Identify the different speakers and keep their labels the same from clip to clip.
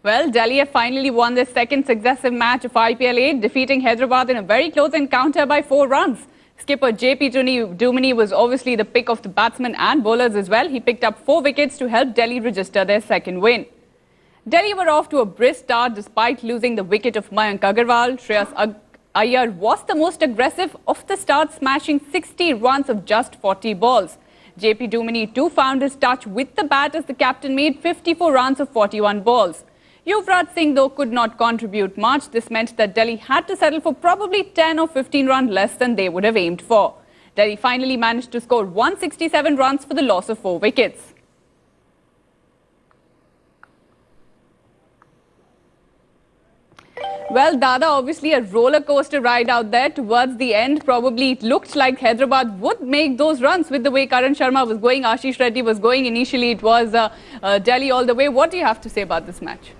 Speaker 1: Well, Delhi have finally won their second successive match of IPL 8, defeating Hyderabad in a very close encounter by 4 runs. Skipper JP Dumini was obviously the pick of the batsmen and bowlers as well. He picked up 4 wickets to help Delhi register their second win. Delhi were off to a brisk start despite losing the wicket of Mayank Agarwal. Shreyas Iyer was the most aggressive of the start, smashing 60 runs of just 40 balls. JP Dumini too found his touch with the bat as the captain made 54 runs of 41 balls. Yuvraj Singh though could not contribute much. This meant that Delhi had to settle for probably 10 or 15 runs less than they would have aimed for. Delhi finally managed to score 167 runs for the loss of 4 wickets. Well, Dada, obviously a roller coaster ride out there towards the end. Probably it looked like Hyderabad would make those runs with the way Karan Sharma was going, Ashish Reddy was going. Initially it was Delhi all the way. What do you have to say about this match?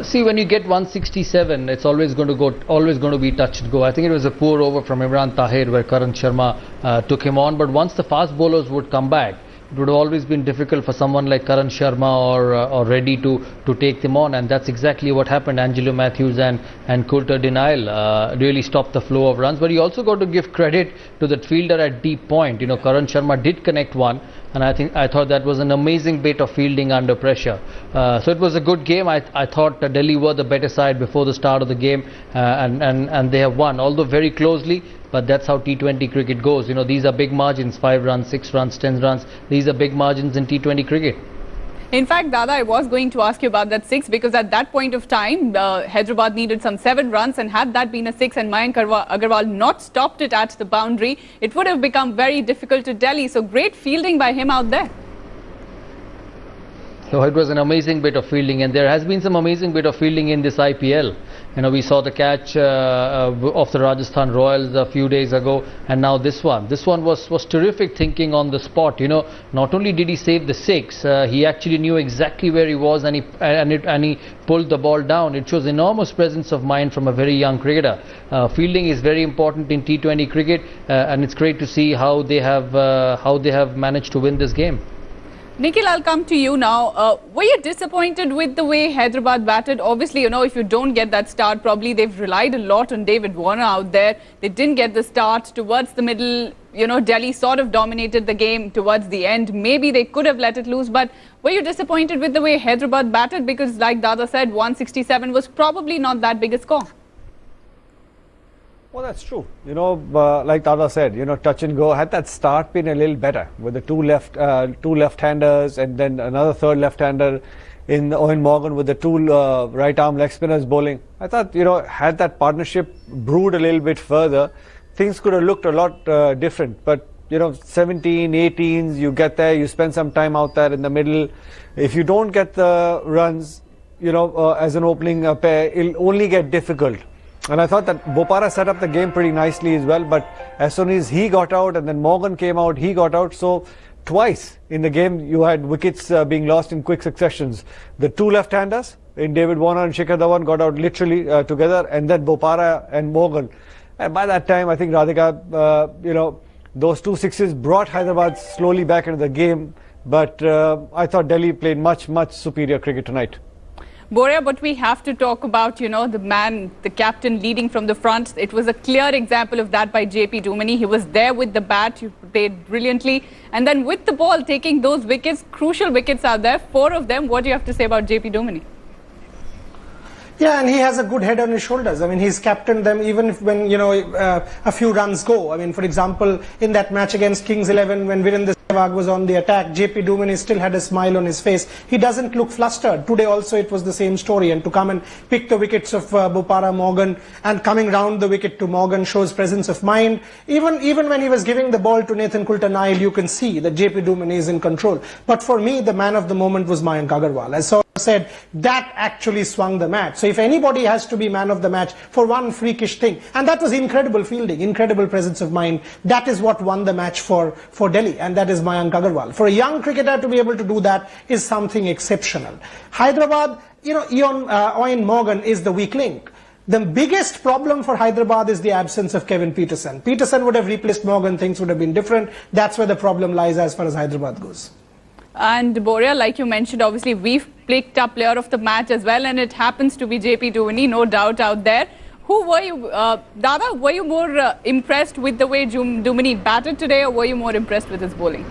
Speaker 2: See, when you get 167, it's always going to be touch and go. I think it was a poor over from Imran Tahir where Karan Sharma took him on. But once the fast bowlers would come back, it would have always been difficult for someone like Karan Sharma or Reddy to take them on, and that's exactly what happened. Angelo Matthews and Coulter Denial really stopped the flow of runs. But you also got to give credit to that fielder at deep point. You know, Karan Sharma did connect one, and I thought that was an amazing bit of fielding under pressure. So it was a good game. I thought Delhi were the better side before the start of the game, and they have won, although very closely. But that's how T20 cricket goes. You know, these are big margins, 5 runs, 6 runs, 10 runs. These are big margins in T20 cricket.
Speaker 1: In fact, Dada, I was going to ask you about that 6 because at that point of time, Hyderabad needed some 7 runs, and had that been a 6 and Mayank Agarwal not stopped it at the boundary, it would have become very difficult to Delhi. So great fielding by him out there.
Speaker 2: So it was an amazing bit of fielding, and there has been some amazing bit of fielding in this IPL. You know, we saw the catch of the Rajasthan Royals a few days ago, and now this one. This one was terrific thinking on the spot. You know, not only did he save the 6, he actually knew exactly where he was, and he pulled the ball down. It shows enormous presence of mind from a very young cricketer. Fielding is very important in T20 cricket, and it's great to see how they have managed to win this game.
Speaker 1: Nikhil, I'll come to you now. Were you disappointed with the way Hyderabad batted? Obviously, you know, if you don't get that start, probably they've relied a lot on David Warner out there. They didn't get the start towards the middle. You know, Delhi sort of dominated the game towards the end. Maybe they could have let it loose, but were you disappointed with the way Hyderabad batted? Because like Dada said, 167 was probably not that big a score.
Speaker 3: Well, that's true. You know, like Dada said, you know, touch and go. Had that start been a little better with the two left-handers and then another third left-hander in Owen Morgan with the 2 right-arm leg spinners bowling, I thought, you know, had that partnership brewed a little bit further, things could have looked a lot different. But, you know, 17, 18s, you get there, you spend some time out there in the middle. If you don't get the runs, you know, as an opening pair, it'll only get difficult. And I thought that Bopara set up the game pretty nicely as well, but as soon as he got out and then Morgan came out, he got out. So twice in the game you had wickets being lost in quick successions. The 2 left-handers in David Warner and Shikhar Dhawan got out literally together, and then Bopara and Morgan. And by that time, I think Radhika, you know, those 2 sixes brought Hyderabad slowly back into the game. But I thought Delhi played much superior cricket tonight.
Speaker 1: Boria, but we have to talk about, you know, the captain leading from the front. It was a clear example of that by JP Dumini. He was there with the bat, he played brilliantly. And then with the ball, taking those wickets, crucial wickets out there, 4 of them. What do you have to say about JP Dumini?
Speaker 4: Yeah, and he has a good head on his shoulders. I mean, he's captained them even when, you know, a few runs go. I mean, for example, in that match against Kings 11, when Virendra Sehwag was on the attack, JP Dumini still had a smile on his face. He doesn't look flustered. Today also it was the same story. And to come and pick the wickets of Bopara, Morgan, and coming round the wicket to Morgan shows presence of mind. Even when he was giving the ball to Nathan Coulter-Nile, you can see that JP Dumini is in control. But for me, the man of the moment was Mayank Agarwal. As I said, that actually swung the match. So if anybody has to be man of the match for one freakish thing, and that was incredible fielding, incredible presence of mind, that is what won the match for Delhi, and that is Mayank Agarwal. For a young cricketer to be able to do that is something exceptional. Hyderabad, you know, Owen Morgan is the weak link. The biggest problem for Hyderabad is the absence of Kevin Peterson. Peterson would have replaced Morgan, things would have been different. That's where the problem lies as far as Hyderabad goes.
Speaker 1: And Boria, like you mentioned, obviously we've picked up player of the match as well, and it happens to be JP Dumini, no doubt out there. Who were you, Dada, were you more impressed with the way Dumini batted today, or were you more impressed with his bowling?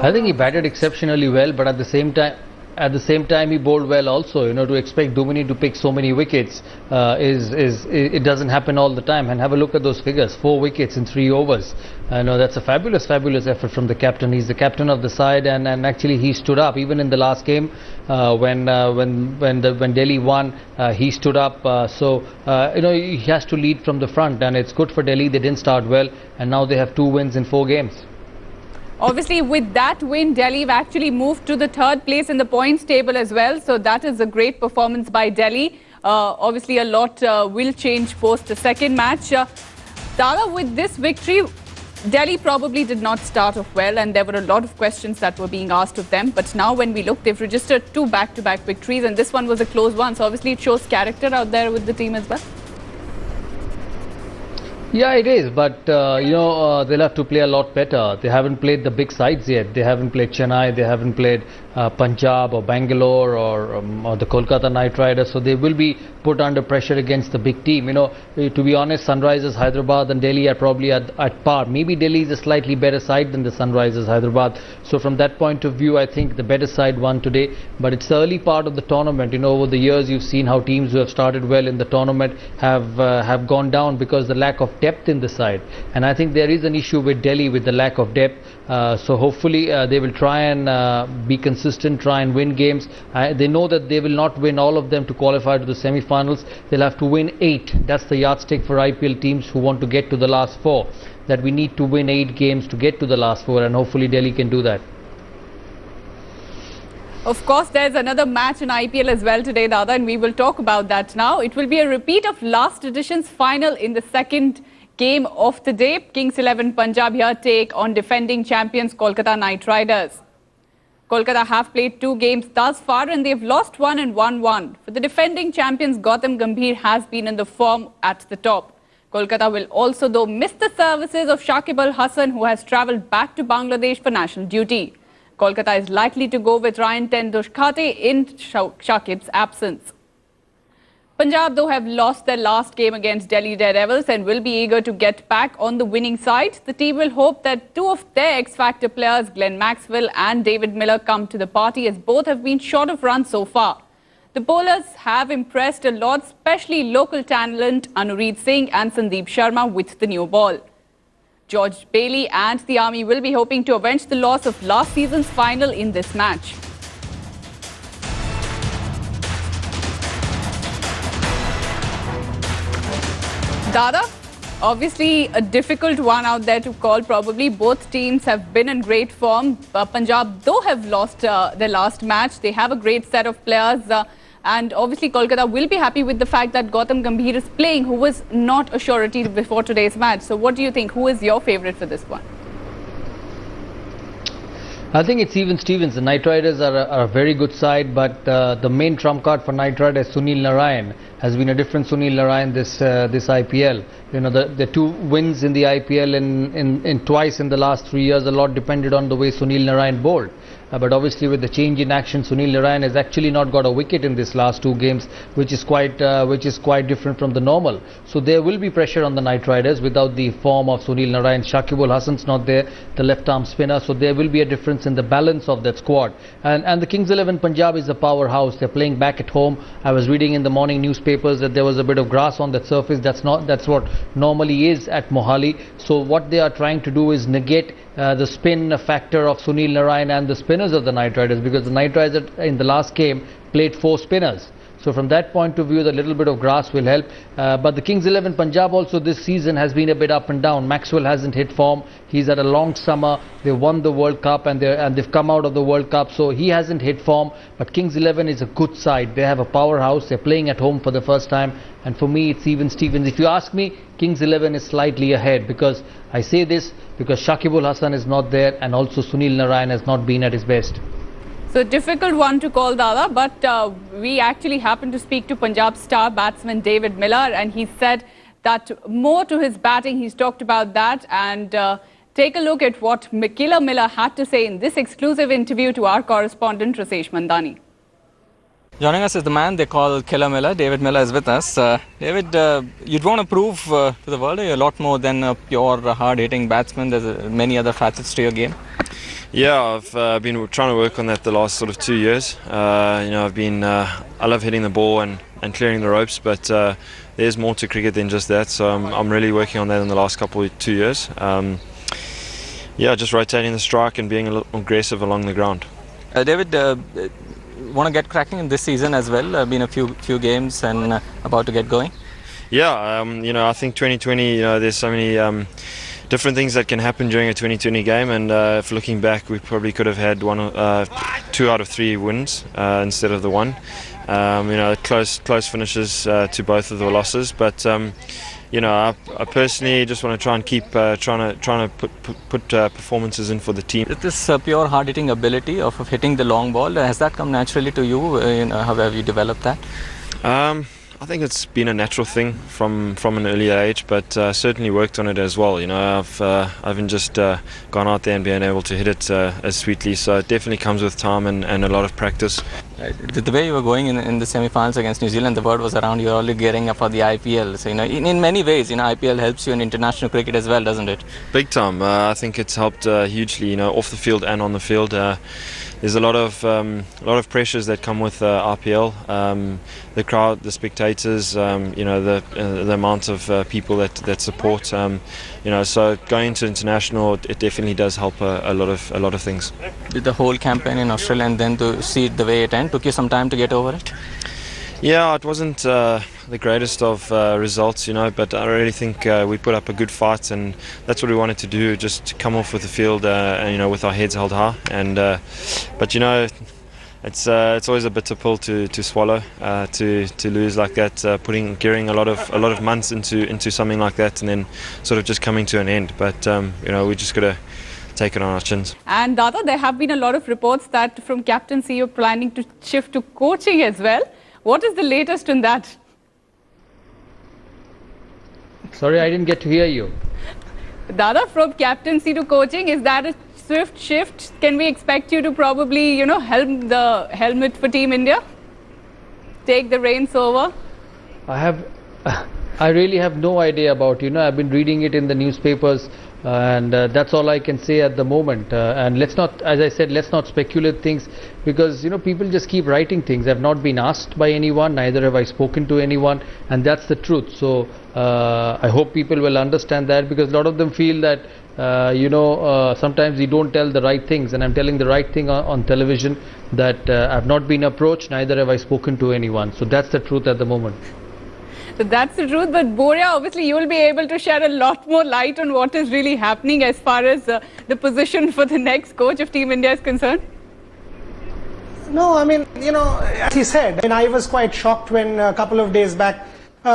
Speaker 2: I think he batted exceptionally well, but at the same time he bowled well also. You know, to expect Dumini to pick so many wickets it doesn't happen all the time. And have a look at those figures: 4 wickets in 3 overs. I know that's a fabulous effort from the captain. He's the captain of the side, and actually he stood up even in the last game when Delhi won. He stood up. You know, he has to lead from the front, and it's good for Delhi. They didn't start well, and now they have 2 wins in 4 games.
Speaker 1: Obviously, with that win, Delhi have actually moved to the 3rd place in the points table as well. So that is a great performance by Delhi. Obviously, a lot will change post the 2nd match. Dada, with this victory, Delhi probably did not start off well, and there were a lot of questions that were being asked of them. But now when we look, they've registered 2 back-to-back victories, and this one was a close one. So obviously, it shows character out there with the team as well.
Speaker 2: Yeah, it is, but you know, they'll have to play a lot better. They haven't played the big sides yet. They haven't played Chennai, they haven't played Punjab or Bangalore or the Kolkata Knight Riders, so they will be put under pressure against the big team. You know, to be honest, Sunrisers Hyderabad and Delhi are probably at par. Maybe Delhi is a slightly better side than the Sunrisers Hyderabad. So from that point of view, I think the better side won today. But it's the early part of the tournament. You know, over the years you've seen how teams who have started well in the tournament have gone down because the lack of depth in the side. And I think there is an issue with Delhi with the lack of depth. So hopefully they will try and be consistent, try and win games. They know that they will not win all of them to qualify to the semi-finals. They'll have to win 8. That's the yardstick for IPL teams who want to get to the last 4. That we need to win 8 games to get to the last 4, and hopefully Delhi can do that.
Speaker 1: Of course, there's another match in IPL as well today, Dada, and we will talk about that now. It will be a repeat of last edition's final in the 2nd game of the day. Kings 11 Punjab here take on defending champions Kolkata Knight Riders. Kolkata have played 2 games thus far, and they've lost 1 and won 1. For the defending champions, Gautam Gambhir has been in the form at the top. Kolkata will also, though, miss the services of Shakib Al Hasan, who has travelled back to Bangladesh for national duty. Kolkata is likely to go with Ryan Tendushkate in Shakib's absence. Punjab, though, have lost their last game against Delhi Daredevils and will be eager to get back on the winning side. The team will hope that 2 of their X-Factor players, Glenn Maxwell and David Miller, come to the party, as both have been short of runs so far. The bowlers have impressed a lot, especially local talent Anureed Singh and Sandeep Sharma with the new ball. George Bailey and the Army will be hoping to avenge the loss of last season's final in this match. Dada, obviously a difficult one out there to call probably. Both teams have been in great form. Punjab, though, have lost their last match. They have a great set of players. And obviously Kolkata will be happy with the fact that Gautam Gambhir is playing, who was not a surety before today's match. So what do you think? Who is your favourite for this one?
Speaker 2: I think it's even Stevens. The Knight Riders are a very good side, but the main trump card for Knight Riders, Sunil Narayan, has been a different Sunil Narayan this IPL. You know, the 2 wins in the IPL in twice in the last 3 years, a lot depended on the way Sunil Narayan bowled. But obviously with the change in action, Sunil Narayan has actually not got a wicket in this last 2 games, which is quite different from the normal. So there will be pressure on the Knight Riders without the form of Sunil Narayan. Shakib Al Hasan's not there, the left-arm spinner, so there will be a difference in the balance of that squad. And the Kings 11 Punjab is a powerhouse. They're playing back at home. I was reading in the morning newspapers that there was a bit of grass on that surface. That's what normally is at Mohali. So what they are trying to do is negate the spin factor of Sunil Narayan and the spinners of the Knight Riders, because the Knight Riders in the last game played 4 spinners. So from that point of view, the little bit of grass will help. But the Kings 11 Punjab also this season has been a bit up and down. Maxwell hasn't hit form. He's had a long summer. They won the World Cup and they've come out of the World Cup. So he hasn't hit form. But Kings 11 is a good side. They have a powerhouse. They're playing at home for the first time. And for me, it's even Stevens. If you ask me, Kings 11 is slightly ahead, because I say this because Shakib Al Hasan is not there and also Sunil Narayan has not been at his best.
Speaker 1: So difficult one to call, Dada, but we actually happened to speak to Punjab star batsman David Miller, and he said that more to his batting, he's talked about that, and Take a look at what Killer Miller had to say in this exclusive interview to our correspondent Rasesh Mandani.
Speaker 5: Joining us is the man they call Killer Miller. David Miller is with us. David, you'd want to prove to the world you're a lot more than a pure hard-hitting batsman. There's many other facets to your game.
Speaker 6: Yeah, I've been trying to work on that the last sort of 2 years. I love hitting the ball and clearing the ropes, but there's more to cricket than just that. So I'm really working on that in the last 2 years. Just rotating the strike and being a little aggressive along the ground.
Speaker 5: David, want to get cracking in this season as well? Been a few games and about to get going.
Speaker 6: Yeah, I think 2020. There's so many different things that can happen during a 2020 game, and if looking back, we probably could have had 2 out of 3 wins instead of the 1. Close finishes to both of the losses, but I personally just want to try and keep trying to put performances in for the team.
Speaker 5: This pure hard-hitting ability of hitting the long ball, has that come naturally to you? How have you developed that?
Speaker 6: I think it's been a natural thing from an early age, but certainly worked on it as well. I haven't just gone out there and been able to hit it as sweetly. So it definitely comes with time and a lot of practice.
Speaker 5: The way you were going in the semi-finals against New Zealand, the word was around you're already gearing up for the IPL. So in many ways, IPL helps you in international cricket as well, doesn't it?
Speaker 6: Big time. I think it's helped hugely. Off the field and on the field. There's a lot of pressures that come with RPL. The crowd, the spectators, the amount of people that support. So going into international, it definitely does help a lot of things.
Speaker 5: Did the whole campaign in Australia and then to see it the way it ended, took you some time to get over it?
Speaker 6: Yeah, it wasn't the greatest of results, but I really think we put up a good fight, and that's what we wanted to do, just come off with the field, with our heads held high. But it's always a bitter pill to swallow, to lose like that, gearing a lot of months into something like that, and then sort of just coming to an end. But we just got to take it on our chins.
Speaker 1: And Dada, there have been a lot of reports that from captaincy you're planning to shift to coaching as well. What is the latest in that?
Speaker 2: Sorry, I didn't get to hear you.
Speaker 1: Dada, from captaincy to coaching, is that a swift shift? Can we expect you to probably, helm the helmet for Team India? Take the reins over?
Speaker 2: I really have no idea about, I've been reading it in the newspapers, and that's all I can say at the moment. And let's not, as I said, let's not speculate things, because people just keep writing things. I've not been asked by anyone, neither have I spoken to anyone, and that's the truth. So I hope people will understand that, because a lot of them feel that sometimes you don't tell the right things, and I'm telling the right thing on television, that I've not been approached, neither have I spoken to anyone. So that's the truth at the moment.
Speaker 1: So that's the truth, but Boria, obviously you will be able to shed a lot more light on what is really happening as far as the position for the next coach of Team India is concerned.
Speaker 4: No, as he said, I was quite shocked when a couple of days back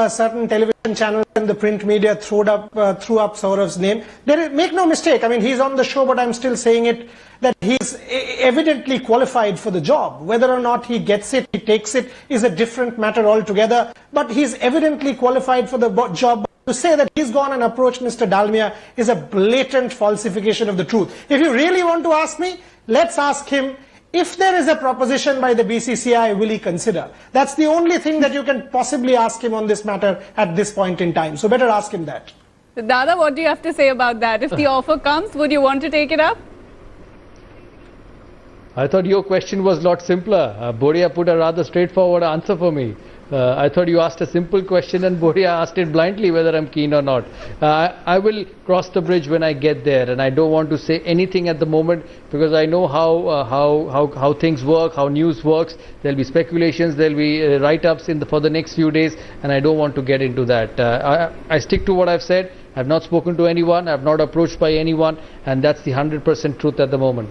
Speaker 4: certain television channels and the print media threw up Saurav's name. Make no mistake, he's on the show, but I'm still saying it, that he's evidently qualified for the job. Whether or not he gets it, he takes it, is a different matter altogether. But he's evidently qualified for the job. To say that he's gone and approached Mr. Dalmia is a blatant falsification of the truth. If you really want to ask me, let's ask him, if there is a proposition by the BCCI, will he consider? That's the only thing that you can possibly ask him on this matter at this point in time. So better ask him that.
Speaker 1: Dada, what do you have to say about that? If the offer comes, would you want to take it up?
Speaker 2: I thought your question was a lot simpler. Boria put a rather straightforward answer for me. I thought you asked a simple question and Boria asked it blindly whether I'm keen or not. I will cross the bridge when I get there, and I don't want to say anything at the moment, because I know how things work, how news works. There'll be speculations, there'll be write-ups for the next few days, and I don't want to get into that. I stick to what I've said. I've not spoken to anyone, I've not approached by anyone, and that's the 100% truth at the moment.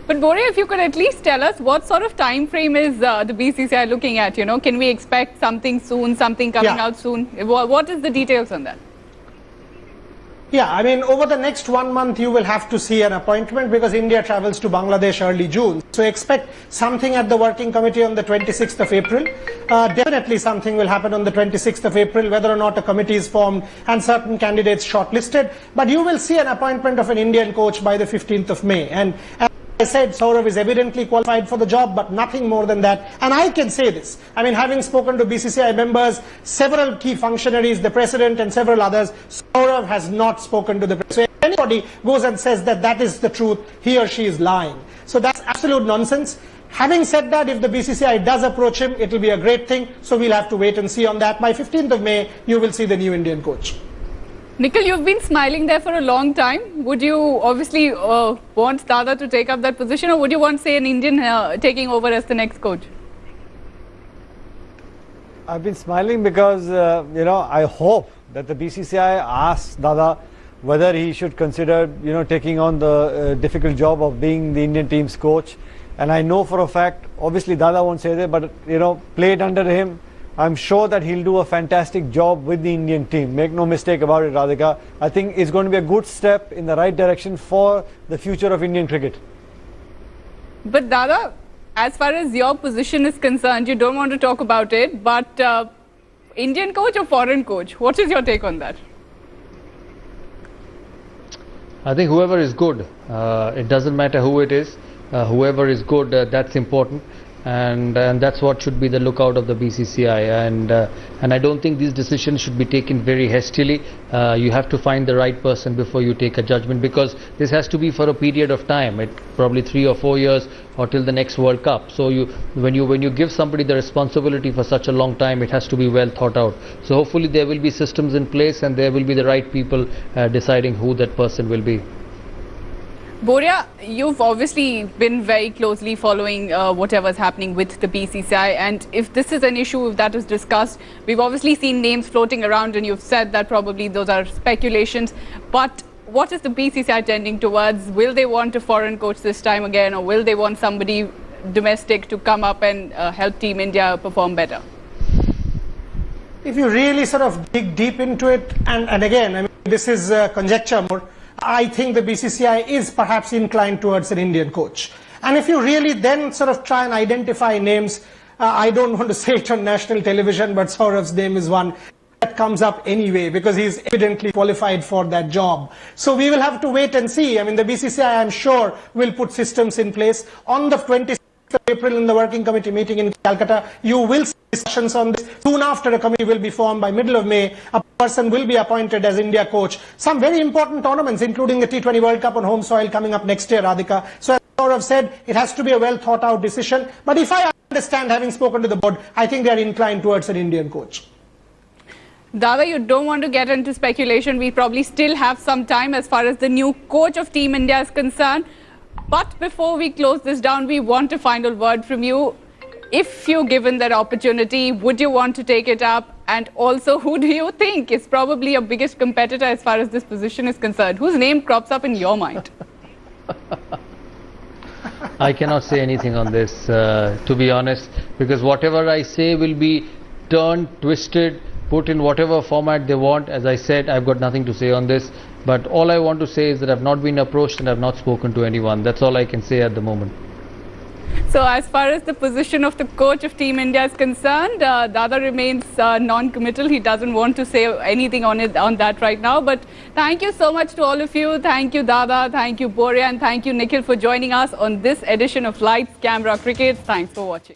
Speaker 1: But Boria, if you could at least tell us what sort of time frame is the BCCI looking at? Can we expect something soon, something coming out soon? What is the details on that?
Speaker 4: Yeah, I mean, over the next 1 month, you will have to see an appointment because India travels to Bangladesh early June. So expect something at the working committee on the 26th of April. Definitely something will happen on the 26th of April, whether or not a committee is formed and certain candidates shortlisted. But you will see an appointment of an Indian coach by the 15th of May. And as I said, Saurav is evidently qualified for the job, but nothing more than that. And I can say this, I mean, having spoken to BCCI members, several key functionaries, the president and several others, Saurav has not spoken to the press. So if anybody goes and says that that is the truth, he or she is lying. So that's absolute nonsense. Having said that, if the BCCI does approach him, it will be a great thing. So we'll have to wait and see on that. By 15th of May, you will see the new Indian coach.
Speaker 1: Nikhil, you've been smiling there for a long time. Would you obviously want Dada to take up that position, or would you want, say, an Indian taking over as the next coach?
Speaker 3: I've been smiling because, I hope that the BCCI asks Dada whether he should consider, taking on the difficult job of being the Indian team's coach. And I know for a fact, obviously Dada won't say that, but, play it under him. I'm sure that he'll do a fantastic job with the Indian team. Make no mistake about it, Radhika. I think it's going to be a good step in the right direction for the future of Indian cricket.
Speaker 1: But Dada, as far as your position is concerned, you don't want to talk about it, but Indian coach or foreign coach? What is your take on that?
Speaker 2: I think whoever is good, it doesn't matter who it is, whoever is good, that's important. And that's what should be the lookout of the BCCI, and I don't think these decisions should be taken very hastily. You have to find the right person before you take a judgment, because this has to be for a period of time, probably 3 or 4 years or till the next World Cup. So when you give somebody the responsibility for such a long time, it has to be well thought out. So hopefully there will be systems in place and there will be the right people deciding who that person will be.
Speaker 1: Boria, you've obviously been very closely following whatever's happening with the BCCI, and if this is an issue that is discussed, we've obviously seen names floating around and you've said that probably those are speculations, but what is the BCCI tending towards? Will they want a foreign coach this time again, or will they want somebody domestic to come up and help Team India perform better?
Speaker 4: If you really sort of dig deep into it, and again, I mean, this is conjecture more, I think the BCCI is perhaps inclined towards an Indian coach. And if you really then sort of try and identify names, I don't want to say it on national television, but Saurav's name is one that comes up anyway because he's evidently qualified for that job. So we will have to wait and see. I mean, the BCCI, I'm sure, will put systems in place. On the 26th of April in the working committee meeting in Calcutta, you will see discussions on this. Soon after, a committee will be formed. By middle of May, a person will be appointed as India coach. Some very important tournaments, including the T20 World Cup on home soil coming up next year, Radhika. So as Saurav said, it has to be a well thought out decision. But if I understand, having spoken to the board, I think they are inclined towards an Indian coach.
Speaker 1: Dada, you don't want to get into speculation. We probably still have some time as far as the new coach of Team India is concerned. But before we close this down, we want a final word from you. If you're given that opportunity, would you want to take it up? And also, who do you think is probably your biggest competitor as far as this position is concerned? Whose name crops up in your mind?
Speaker 2: I cannot say anything on this, to be honest, because whatever I say will be turned, twisted, put in whatever format they want. As I said, I've got nothing to say on this. But all I want to say is that I've not been approached and I've not spoken to anyone. That's all I can say at the moment.
Speaker 1: So as far as the position of the coach of Team India is concerned, Dada remains non-committal. He doesn't want to say anything on that right now. But thank you so much to all of you. Thank you, Dada. Thank you, Boria. And thank you, Nikhil, for joining us on this edition of Lights, Camera, Cricket. Thanks for watching.